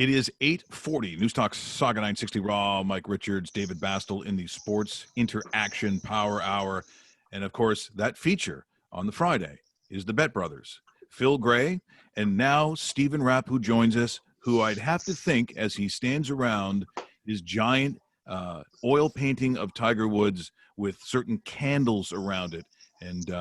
It is 8:40. Newstalk Sauga 960 Raw. Mike Richards, David Bastel in the Sports Interaction Power Hour. And, of course, that feature on the Friday is the Bet Brothers. Phil Gray and now Stephen Rapp, who joins us, who I'd have to think, as he stands around his giant oil painting of Tiger Woods with certain candles around it, and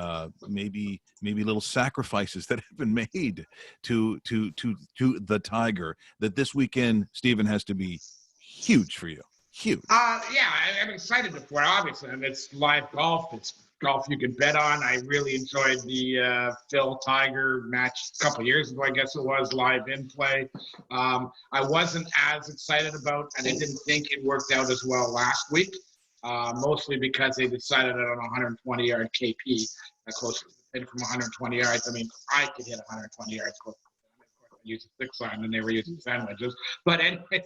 maybe little sacrifices that have been made to the Tiger, that this weekend, Stephen, has to be huge for you. Huge. Yeah, I'm excited for it, obviously. And it's live golf. It's golf you can bet on. I really enjoyed the Phil Tiger match a couple of years ago, I guess it was, live in play. I wasn't as excited about, and I didn't think it worked out as well last week. Mostly because they decided it on a 120-yard KP, close to the pin from 120 yards. I mean, I could hit 120 yards close. Use a 6-iron, and they were using sandwiches. But anyway,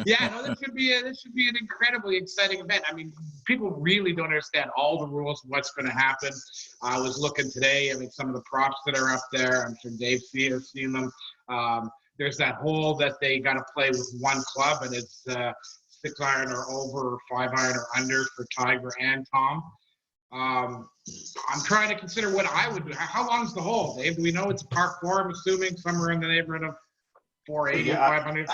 yeah, no, this should be an incredibly exciting event. I mean, people really don't understand all the rules, what's going to happen. I was looking today. I mean, some of the props that are up there, I'm sure Dave has seen them. There's that hole that they got to play with one club, and it's 6-iron or over, or 5-iron or under for Tiger and Tom. I'm trying to consider what I would do. How long is the hole, Dave? Do we know it's a par 4, I'm assuming, somewhere in the neighborhood of 480, 500?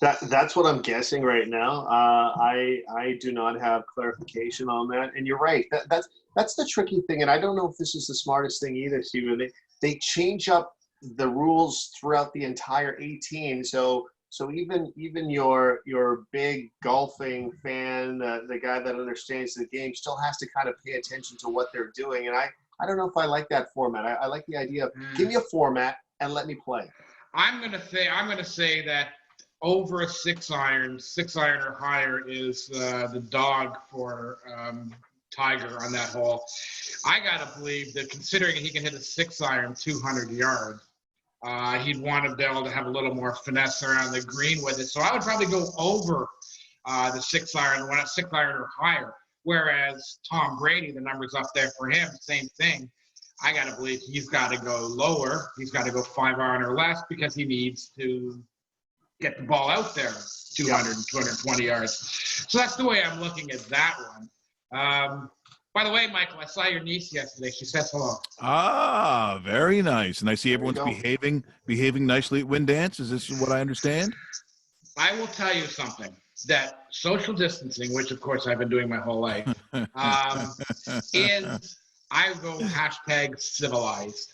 That's what I'm guessing right now. I do not have clarification on that. And you're right. That's the tricky thing. And I don't know if this is the smartest thing either, Stephen. They change up the rules throughout the entire 18. So even your big golfing fan, the guy that understands the game, still has to kind of pay attention to what they're doing. And I don't know if I like that format. I like the idea of give me a format and let me play. I'm gonna say that over a 6-iron or higher is the dog for Tiger on that hole. I gotta believe that, considering he can hit a 6-iron 200 yards. He'd want to be able to have a little more finesse around the green with it. So I would probably go over the 6-iron, 6-iron or higher. Whereas Tom Brady, the number's up there for him, same thing. I got to believe he's got to go lower. He's got to go 5-iron or less because he needs to get the ball out there 200 and 220 yards. So that's the way I'm looking at that one. By the way, Michael, I saw your niece yesterday. She says hello. Ah, very nice. And I see everyone's behaving nicely at Wind Dance. Is this what I understand? I will tell you something, that social distancing, which of course I've been doing my whole life, is, I go #civilized.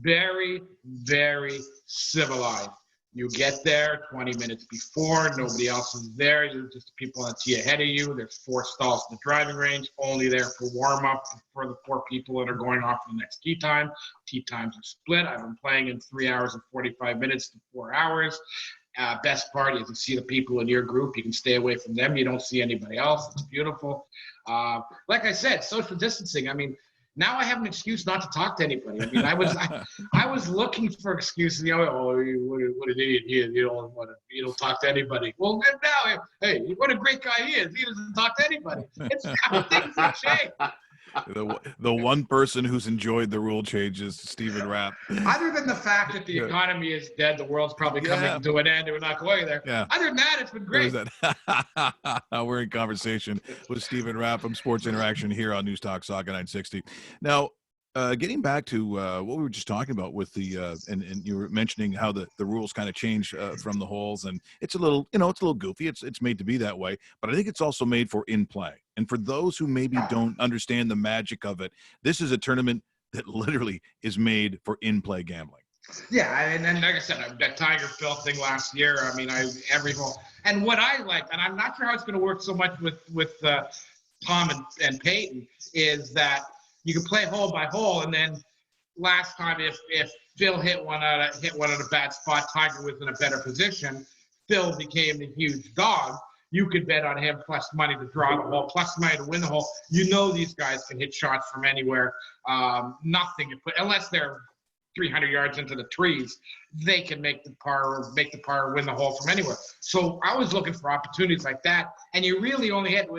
Very, very civilized. You get there 20 minutes before, nobody else is there. You're just the people on the tee ahead of you. There's 4 stalls in the driving range, only there for warm-up for the 4 people that are going off for the next tee time. Tee times are split. I've been playing in 3 hours and 45 minutes to 4 hours. Best part is you see the people in your group. You can stay away from them. You don't see anybody else. It's beautiful. Like I said, social distancing. I mean, now I have an excuse not to talk to anybody. I mean, I was looking for excuses. You know, what an idiot he is. You don't talk to anybody. Well, now, hey, what a great guy he is. He doesn't talk to anybody. It's how things have changed. The one person who's enjoyed the rule changes, Stephen Rapp. Other than the fact that the economy is dead, the world's probably coming to an end. We're not going there. Yeah. Other than that, it's been great. We're in conversation with Stephen Rapp from Sports Interaction here on Newstalk Sauga 960. Now, getting back to what we were just talking about with the and you were mentioning how the rules kind of change from the holes, and it's a little goofy. It's made to be that way, but I think it's also made for in play. And for those who maybe don't understand the magic of it, this is a tournament that literally is made for in play gambling. Yeah, and then like I said, that Tiger Phil thing last year. I mean, every hole. And what I like, and I'm not sure how it's going to work so much with Tom and Peyton, is that you can play hole by hole, and then last time if Phil hit one at a bad spot, Tiger was in a better position. Phil became the huge dog. You could bet on him plus money to draw the hole, plus money to win the hole. You know these guys can hit shots from anywhere. Nothing unless they're 300 yards into the trees, they can make the par, win the hole from anywhere. So I was looking for opportunities like that, and you really only hit,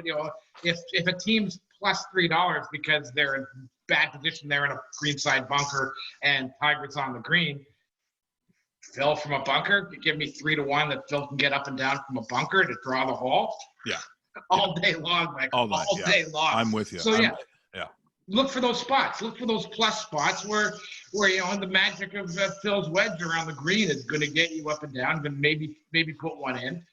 if a team's plus $3 because they're in bad position, they're in a greenside bunker and Tiger's on the green. Phil from a bunker. You give me 3-1 that Phil can get up and down from a bunker to draw the hole. Yeah. All day long, Mike. All day long. I'm with you. So yeah. Look for those spots. Look for those plus spots where the magic of Phil's wedge around the green is going to get you up and down. Then maybe put one in.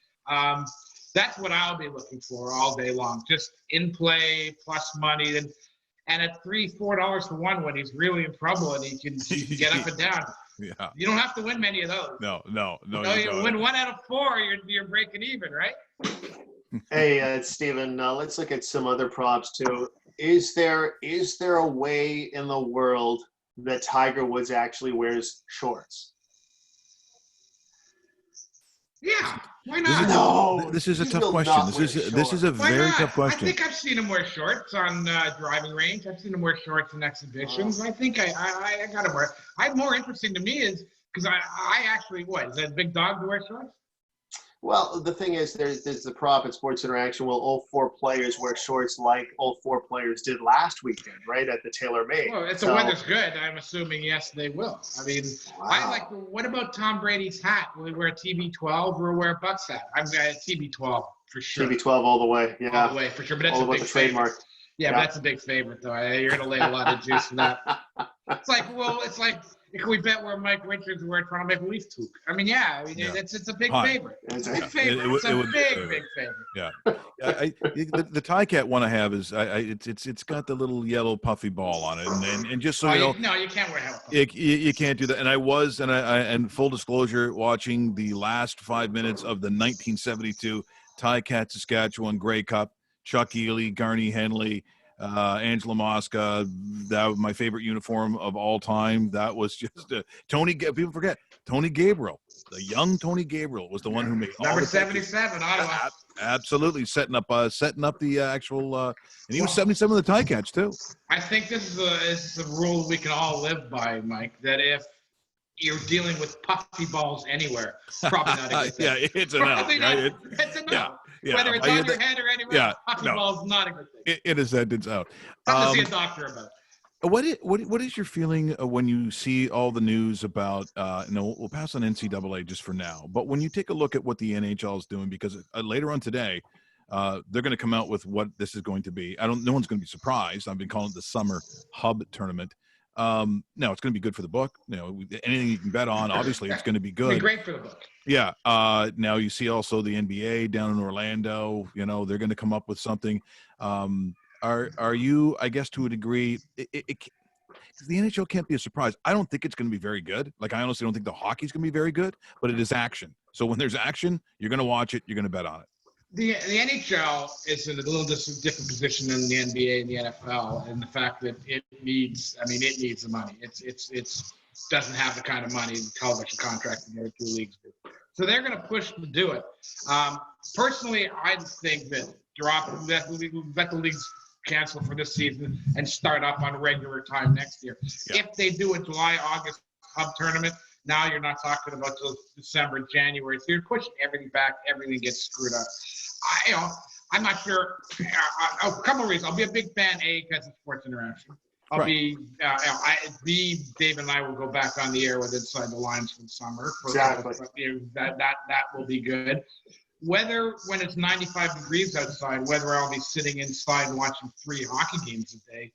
That's what I'll be looking for all day long. Just in play plus money, and at $3-4 to 1 when he's really in trouble and he can get up and down. Yeah. You don't have to win many of those. No. You win 1 out of 4, you're breaking even, right? Hey, Steven, let's look at some other props too. Is there a way in the world that Tiger Woods actually wears shorts? Yeah, why not? No, This is a he tough will question. not This wear is a Why very not? tough question. I think I've seen him wear shorts on driving range. I've seen him wear shorts in exhibitions. I think I got to wear. More interesting to me is because I actually is that Big Dog to wear shorts? Well, the thing is, there's the prop at Sports Interaction. Will all 4 players wear shorts like all 4 players did last weekend, right, at the TaylorMade? Well, if the weather's good, I'm assuming yes, they will. I mean, Wow. What about Tom Brady's hat? Will he wear a TB12 or wear a Bucks hat? I'm going to TB12 for sure. TB12 all the way, yeah. All the way for sure, but that's all a the way big the trademark. favorite. Yeah, but that's a big favorite though. You're going to lay a lot of juice for that. It's like can we bet where Mike Richards wear Toronto Maple Leaf toque? I mean, it's a big favorite. It's a big favorite. It's a big favorite. Yeah. The tie cat one I have is it's got the little yellow puffy ball on it, and just so you know, no, you can't wear hell. You can't do that. And and full disclosure, watching the last 5 minutes of the 1972 Tie Cat Saskatchewan Grey Cup, Chuck Ely, Garney Henley, Angela Mosca, that was my favorite uniform of all time. That was just people forget Tony Gabriel, the young Tony Gabriel was the one who made number 77 Ottawa. Absolutely setting up the actual and he was 77 of the tie catch too. I think this is a rule we can all live by, Mike, that if you're dealing with puffy balls anywhere, probably not a good thing. Yeah, it's a no. Right? It's a no. Yeah. Whether it's on your head or anywhere, puffy ball is not a good thing. In a sentence out. Something to see a doctor about. What is your feeling when you see all the news about we'll pass on NCAA just for now, but when you take a look at what the NHL is doing, because later on today they're going to come out with what this is going to be. No one's going to be surprised. I've been calling it the Summer Hub Tournament. No, it's going to be good for the book. Anything you can bet on, obviously it's going to be good. It'll be great for the book. Yeah. Now you see also the NBA down in Orlando, they're going to come up with something. Are you, I guess to a degree, the NHL can't be a surprise. I don't think it's going to be very good. Like, I honestly don't think the hockey's going to be very good, but it is action. So when there's action, you're going to watch it. You're going to bet on it. The NHL is in a little different position than the NBA and the NFL, and the fact that it needs the money. It doesn't have the kind of money the television contract the other 2 leagues do. So they're going to push to do it. Personally, I think that let the leagues cancel for this season and start up on regular time next year. Yeah. If they do a July-August hub tournament, now you're not talking about till December, January. So you're pushing everything back. Everything gets screwed up. I'm not sure. A couple of reasons. I'll be a big fan, because of Sports Interaction. I'll be Dave and I will go back on the air with Inside the Lines for the summer. Exactly. That will be good. Whether when it's 95 degrees outside, whether I'll be sitting inside watching 3 hockey games a day,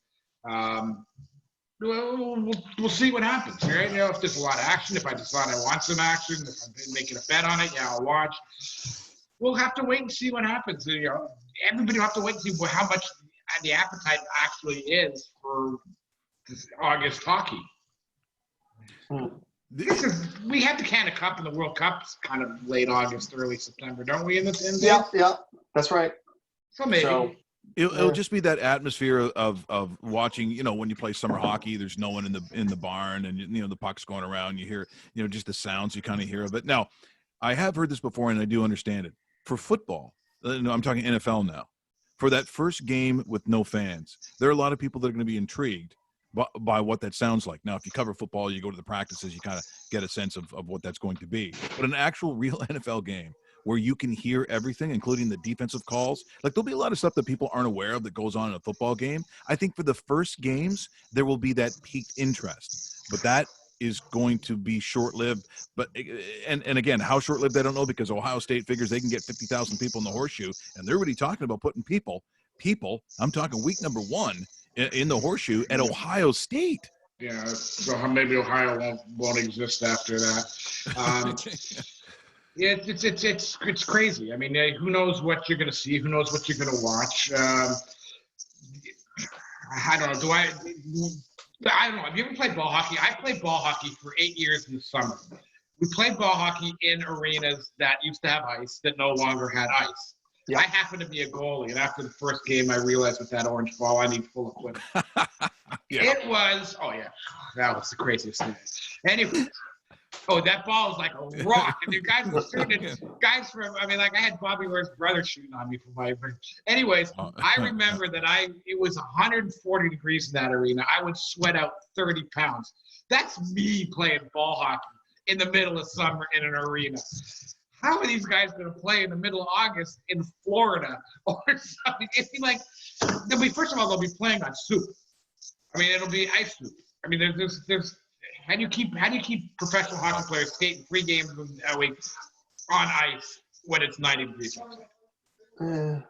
we'll see what happens, right? If there's a lot of action, if I decide I want some action, if I'm making a bet on it, I'll watch. We'll have to wait and see what happens. Everybody will have to wait and see how much the appetite actually is for August hockey. We had the Canada Cup and the World Cup's kind of late August, early September, don't we? Yeah, that's right. So maybe. It'll just be that atmosphere of watching, when you play summer hockey, there's no one in the barn and, the puck's going around. You hear, just the sounds you kind of hear of it. Now, I have heard this before and I do understand it. For football, I'm talking NFL now, for that first game with no fans, there are a lot of people that are going to be intrigued by what that sounds like. Now, if you cover football, you go to the practices, you kind of get a sense of what that's going to be. But an actual real NFL game where you can hear everything, including the defensive calls, like there'll be a lot of stuff that people aren't aware of that goes on in a football game. I think for the first games, there will be that piqued interest. But that is going to be short-lived. But and again, how short-lived I don't know, because Ohio State figures they can get 50,000 people in the Horseshoe, and they're already talking about putting people. I'm talking week number 1 in the Horseshoe at Ohio State. Yeah, so maybe Ohio won't exist after that. It's crazy. I mean, who knows what you're going to see? Who knows what you're going to watch? I don't know. I don't know. Have you ever played ball hockey? I played ball hockey for 8 years in the summer. We played ball hockey in arenas that used to have ice that no longer had ice. Yeah. I happened to be a goalie, and after the first game, I realized with that orange ball, I need full equipment. Yeah. It was, that was the craziest thing. Anyway, that ball was like a rock, and the guys were shooting it. Guys from, I had Bobby Orr's brother shooting on me for my. Anyways, I remember that it was 140 degrees in that arena. I would sweat out 30 pounds. That's me playing ball hockey in the middle of summer in an arena. How are these guys going to play in the middle of August in Florida or something? It'd be like, first of all, they'll be playing on soup. It'll be ice soup. There's how do you keep professional hockey players skating 3 games a week on ice when it's 90 degrees outside? In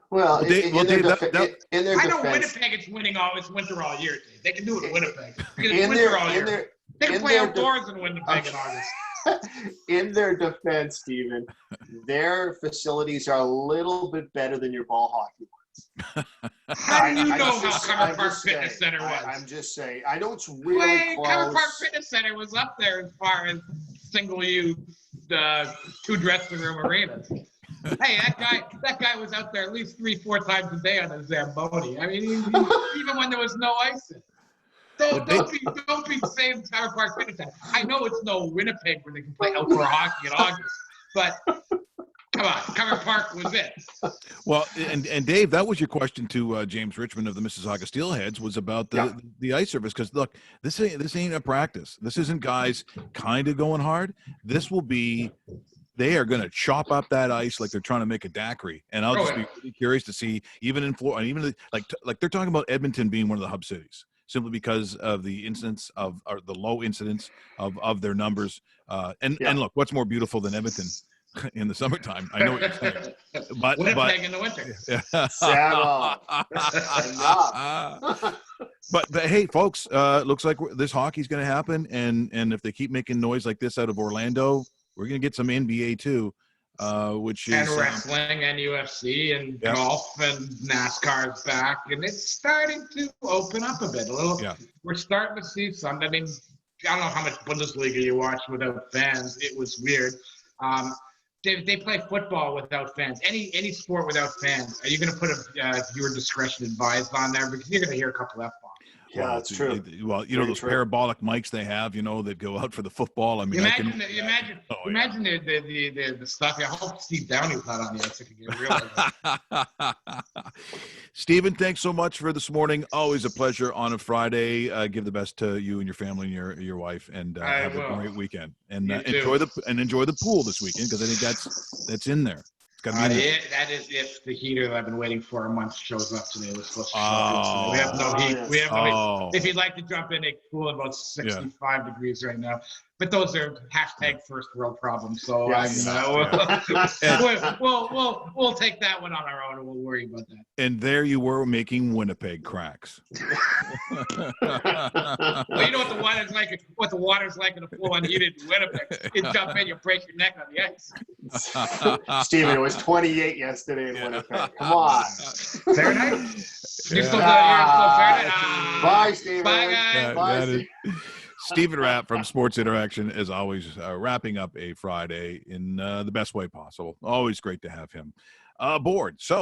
their defense, I know Winnipeg is winning it's winter all year. Dave. They can do it in Winnipeg. It's winter all year. They can play outdoors in Winnipeg in August. In their defense, Stephen, their facilities are a little bit better than your ball hockey ones. How do you know how Cover Park Fitness Center was? I'm just saying. I know it's really close. Cover Park Fitness Center was up there as far as single-use 2 dressing room arenas. Hey, that guy was out there at least 3-4 times a day on a Zamboni. Even when there was no ice in. Don't be saying Cover Park Fitness Center. I know it's no Winnipeg where they can play outdoor hockey in August, but come on, Cover Park was it. Well, and Dave, that was your question to James Richmond of the Mississauga Steelheads, was about the ice surface. Because look, this ain't a practice. This isn't guys kind of going hard. This will be. They are going to chop up that ice like they're trying to make a daiquiri, and I'll just be really curious to see, even in Florida, even like they're talking about Edmonton being one of the hub cities, simply because of the incidence or the low incidence of their numbers. And look, what's more beautiful than Edmonton in the summertime? I know what you're saying. But Winnipeg in the winter. But hey, folks, looks like this hockey's going to happen, and if they keep making noise like this out of Orlando, we're going to get some NBA too, which is wrestling and UFC and golf and NASCAR's back, and it's starting to open up a bit. We're starting to see some. I don't know how much Bundesliga you watch without fans. It was weird. They play football without fans. Any sport without fans. Are you going to put a viewer discretion advised on there, because you're going to hear a couple F-bombs? Yeah, that's true. Well, those parabolic mics they have, that go out for the football. Imagine the stuff. I hope Steve Downey's not on the ice. Stephen, thanks so much for this morning. Always a pleasure on a Friday. Give the best to you and your family and your wife, and have a great weekend. And enjoy the pool this weekend, because I think that's in there. That is if the heater that I've been waiting for a month shows up today. It was supposed to show up yesterday. We have no heat. We have no heat. If you'd like to jump in, a pool at about 65 degrees right now. But those are #first world problems. So we'll take that one on our own, and we'll worry about that. And there you were, making Winnipeg cracks. Well, you know what the water's like. What the water's like in a pool unheated in Winnipeg. You jump in, you break your neck on the ice. Stephen, it was 28 yesterday in Winnipeg. Come on. Fahrenheit? You're still Fahrenheit? Bye, Stephen. Bye, guys. Bye, Stephen. Stephen Rapp from Sports Interaction, as always, wrapping up a Friday in the best way possible. Always great to have him aboard. So